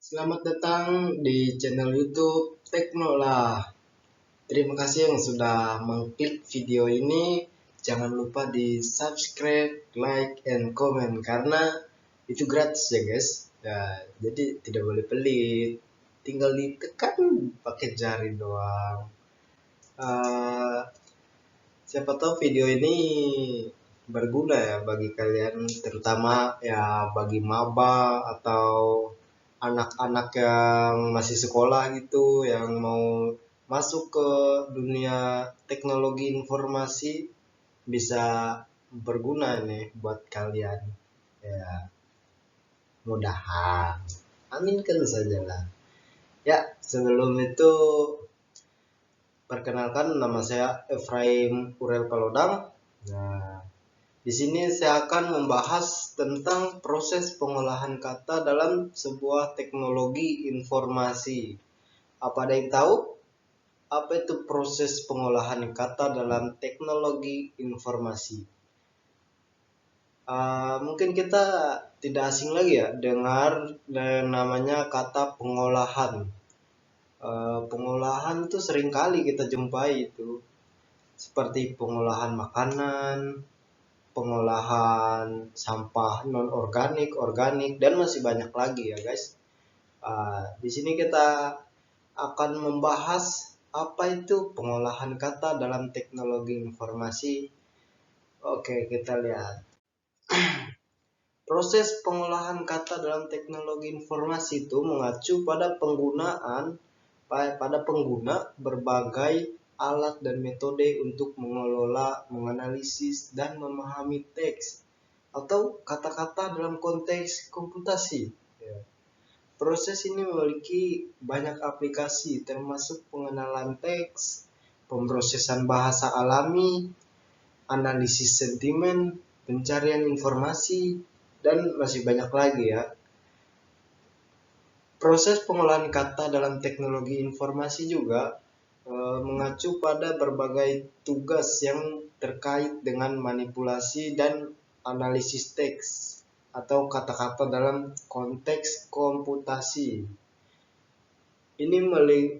Selamat datang di channel YouTube Teknola. Terima kasih yang sudah mengklik video ini. Jangan lupa di subscribe, like, and comment karena itu gratis ya guys. Ya, jadi tidak boleh pelit. Tinggal ditekan pakai jari doang. Eh, Siapa tahu video ini berguna ya bagi kalian, terutama ya bagi maba atau anak-anak yang masih sekolah gitu, yang mau masuk ke dunia teknologi informasi, bisa berguna nih buat kalian. Ya, mudahan. Aminkan saja lah. Ya, sebelum itu perkenalkan, nama saya Efraim Urel Palodang. Nah, di sini saya akan membahas tentang proses pengolahan kata dalam sebuah teknologi informasi. Apa ada yang tahu? Apa itu proses pengolahan kata dalam teknologi informasi? Mungkin kita tidak asing lagi ya dengar namanya kata pengolahan. Pengolahan itu seringkali kita jumpai itu, seperti pengolahan makanan, pengolahan sampah non organik, organik, dan masih banyak lagi ya guys. Di sini kita akan membahas apa itu pengolahan kata dalam teknologi informasi. Oke, kita lihat. Proses pengolahan kata dalam teknologi informasi itu mengacu pada pengguna berbagai alat dan metode untuk mengelola, menganalisis, dan memahami teks atau kata-kata dalam konteks komputasi. Ya. Proses ini memiliki banyak aplikasi, termasuk pengenalan teks, pemrosesan bahasa alami, analisis sentimen, pencarian informasi, dan masih banyak lagi ya. Proses pengolahan kata dalam teknologi informasi juga mengacu pada berbagai tugas yang terkait dengan manipulasi dan analisis teks atau kata-kata dalam konteks komputasi. Ini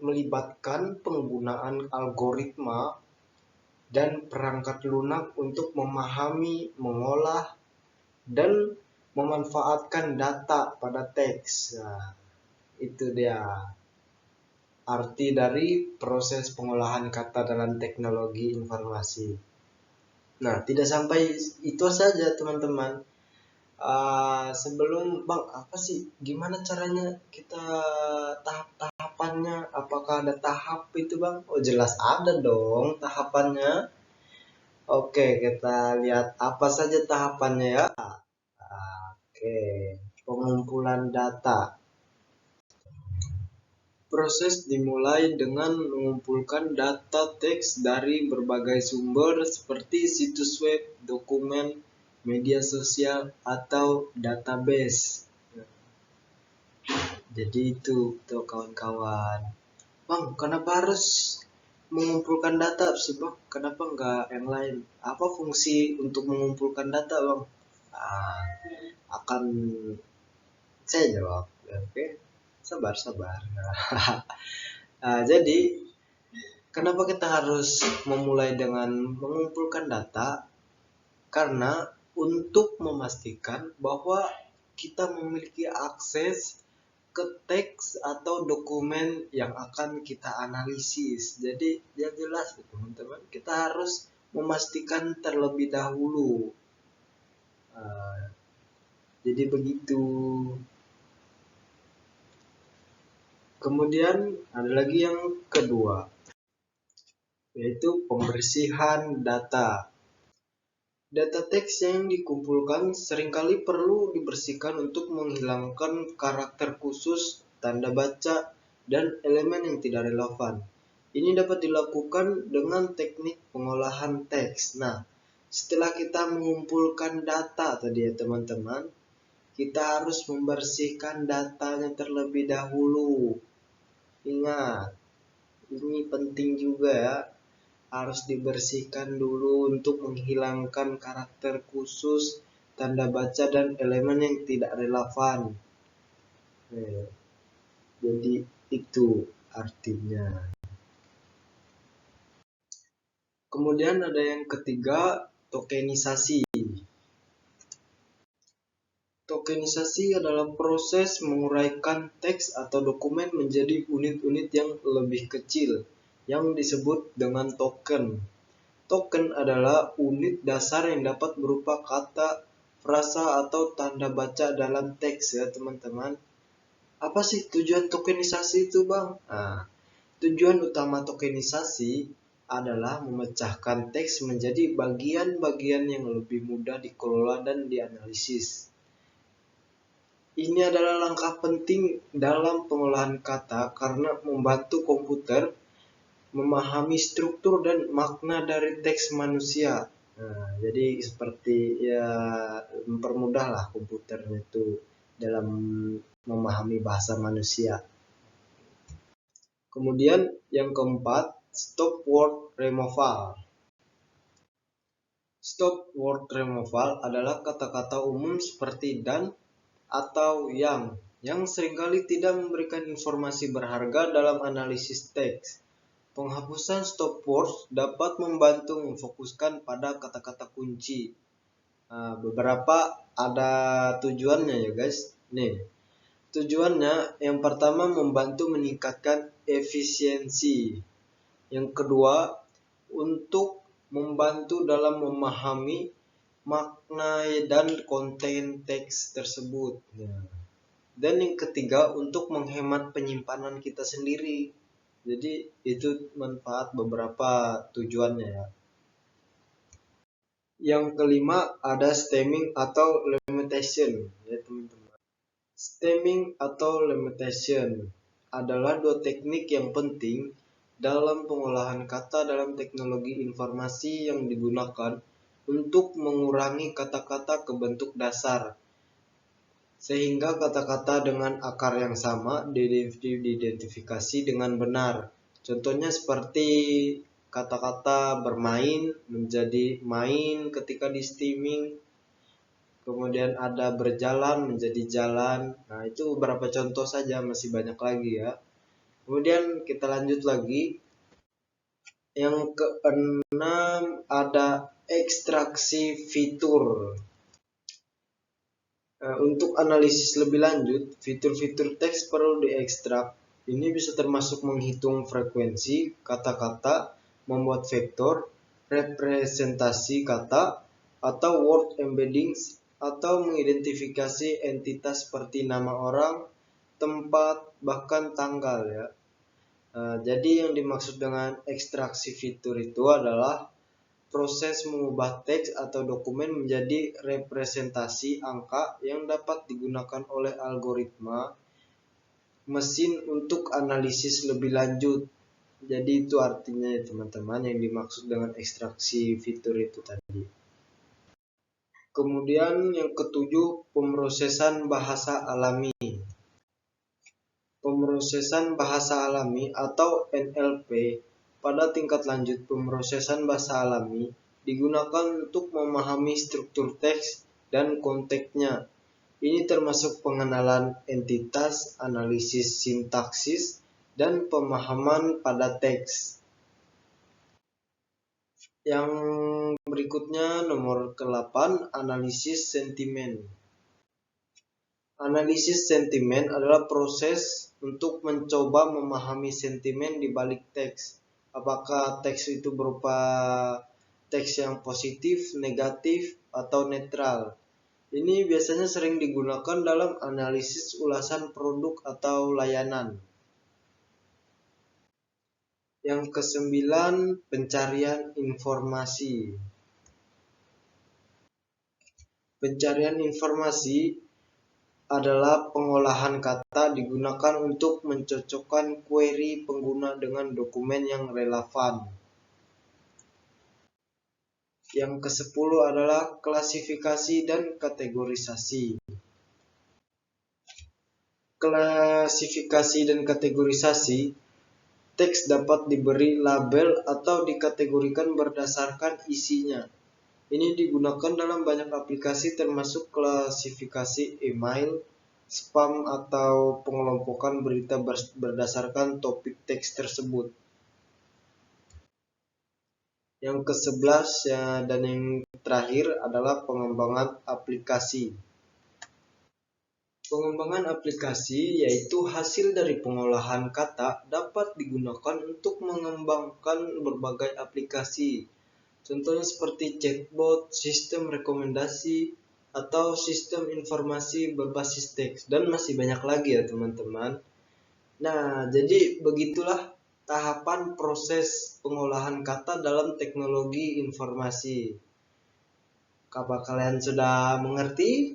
melibatkan penggunaan algoritma dan perangkat lunak untuk memahami, mengolah, dan memanfaatkan data pada teks. Nah, itu dia arti dari proses pengolahan kata dalam teknologi informasi. Nah, tidak sampai itu saja teman-teman. Sebelum Bang, apa sih? Gimana caranya kita tahap-tahapannya? Apakah ada tahap itu Bang? Oh jelas ada dong tahapannya. Oke, kita lihat apa saja tahapannya ya. Oke, pengumpulan data. Proses dimulai dengan mengumpulkan data teks dari berbagai sumber seperti situs web, dokumen, media sosial, atau database. Jadi itu tuh kawan-kawan. Bang, kenapa harus mengumpulkan data sih Bang? Kenapa nggak yang lain? Apa fungsi untuk mengumpulkan data Bang? Ah, akan saya jawab. Oke, sabar-sabar. Jadi kenapa kita harus memulai dengan mengumpulkan data? Karena untuk memastikan bahwa kita memiliki akses ke teks atau dokumen yang akan kita analisis. Jadi ya jelas teman-teman, kita harus memastikan terlebih dahulu. Jadi begitu. Kemudian ada lagi yang kedua, yaitu pembersihan data. Data teks yang dikumpulkan seringkali perlu dibersihkan untuk menghilangkan karakter khusus, tanda baca, dan elemen yang tidak relevan. Ini dapat dilakukan dengan teknik pengolahan teks. Nah, setelah kita mengumpulkan data tadi ya teman-teman, kita harus membersihkan datanya terlebih dahulu. Ingat, ini penting juga ya. Harus dibersihkan dulu untuk menghilangkan karakter khusus, tanda baca, dan elemen yang tidak relevan. Jadi itu artinya. Kemudian ada yang ketiga, tokenisasi. Tokenisasi adalah proses menguraikan teks atau dokumen menjadi unit-unit yang lebih kecil, yang disebut dengan token. Token adalah unit dasar yang dapat berupa kata, frasa, atau tanda baca dalam teks ya teman-teman. Apa sih tujuan tokenisasi itu Bang? Nah, tujuan utama tokenisasi adalah memecahkan teks menjadi bagian-bagian yang lebih mudah dikelola dan dianalisis. Ini adalah langkah penting dalam pengolahan kata karena membantu komputer memahami struktur dan makna dari teks manusia. Nah, jadi seperti ya mempermudahlah komputer itu dalam memahami bahasa manusia. Kemudian yang keempat, stop word removal. Stop word removal adalah kata-kata umum seperti dan atau yang seringkali tidak memberikan informasi berharga dalam analisis teks. Penghapusan stop words dapat membantu memfokuskan pada kata-kata kunci. Nah, beberapa ada tujuannya ya guys. Nih, tujuannya yang pertama membantu meningkatkan efisiensi. Yang kedua, untuk membantu dalam memahami makna dan konten teks tersebut. Dan yang ketiga, untuk menghemat penyimpanan kita sendiri. Jadi itu manfaat beberapa tujuannya ya. Yang kelima ada stemming atau limitation ya teman-teman. Stemming atau limitation adalah dua teknik yang penting dalam pengolahan kata dalam teknologi informasi yang digunakan untuk mengurangi kata-kata ke bentuk dasar, sehingga kata-kata dengan akar yang sama diidentifikasi dengan benar. Contohnya seperti kata-kata bermain menjadi main ketika di stemming, kemudian ada berjalan menjadi jalan. Nah, itu beberapa contoh saja, masih banyak lagi ya. Kemudian kita lanjut lagi. Yang keenam ada ekstraksi fitur. Untuk analisis lebih lanjut, fitur-fitur teks perlu diekstrak. Ini bisa termasuk menghitung frekuensi kata-kata, membuat vektor, representasi kata, atau word embeddings, atau mengidentifikasi entitas seperti nama orang, tempat, bahkan tanggal ya. Jadi yang dimaksud dengan ekstraksi fitur itu adalah proses mengubah teks atau dokumen menjadi representasi angka yang dapat digunakan oleh algoritma mesin untuk analisis lebih lanjut. Jadi itu artinya ya teman-teman yang dimaksud dengan ekstraksi fitur itu tadi. Kemudian yang ketujuh, pemrosesan bahasa alami. Pemrosesan bahasa alami atau NLP pada tingkat lanjut pemrosesan bahasa alami digunakan untuk memahami struktur teks dan konteksnya. Ini termasuk pengenalan entitas, analisis sintaksis, dan pemahaman pada teks. Yang berikutnya nomor ke-8, analisis sentimen. Analisis sentimen adalah proses untuk mencoba memahami sentimen di balik teks. Apakah teks itu berupa teks yang positif, negatif, atau netral. Ini biasanya sering digunakan dalam analisis ulasan produk atau layanan. Yang kesembilan, pencarian informasi. Pencarian informasi adalah pengolahan kata digunakan untuk mencocokkan query pengguna dengan dokumen yang relevan. Yang ke-10 adalah klasifikasi dan kategorisasi. Klasifikasi dan kategorisasi, teks dapat diberi label atau dikategorikan berdasarkan isinya. Ini digunakan dalam banyak aplikasi termasuk klasifikasi email, spam atau pengelompokan berita berdasarkan topik teks tersebut. Yang ke-11 ya, dan yang terakhir adalah pengembangan aplikasi. Pengembangan aplikasi yaitu hasil dari pengolahan kata dapat digunakan untuk mengembangkan berbagai aplikasi. Contohnya seperti chatbot, sistem rekomendasi, atau sistem informasi berbasis teks, dan masih banyak lagi ya teman-teman. Nah, jadi begitulah tahapan proses pengolahan kata dalam teknologi informasi. Apa kalian sudah mengerti?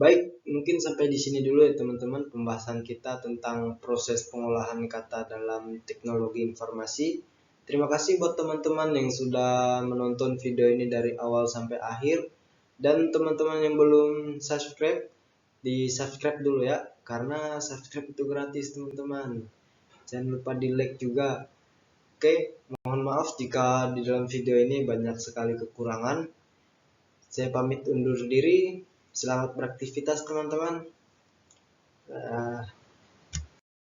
Baik, mungkin sampai di sini dulu ya teman-teman pembahasan kita tentang proses pengolahan kata dalam teknologi informasi. Terima kasih buat teman-teman yang sudah menonton video ini dari awal sampai akhir. Dan teman-teman yang belum subscribe, di subscribe dulu ya, karena subscribe itu gratis teman-teman. Jangan lupa di like juga. Oke, mohon maaf jika di dalam video ini banyak sekali kekurangan. Saya pamit undur diri. Selamat beraktivitas teman-teman.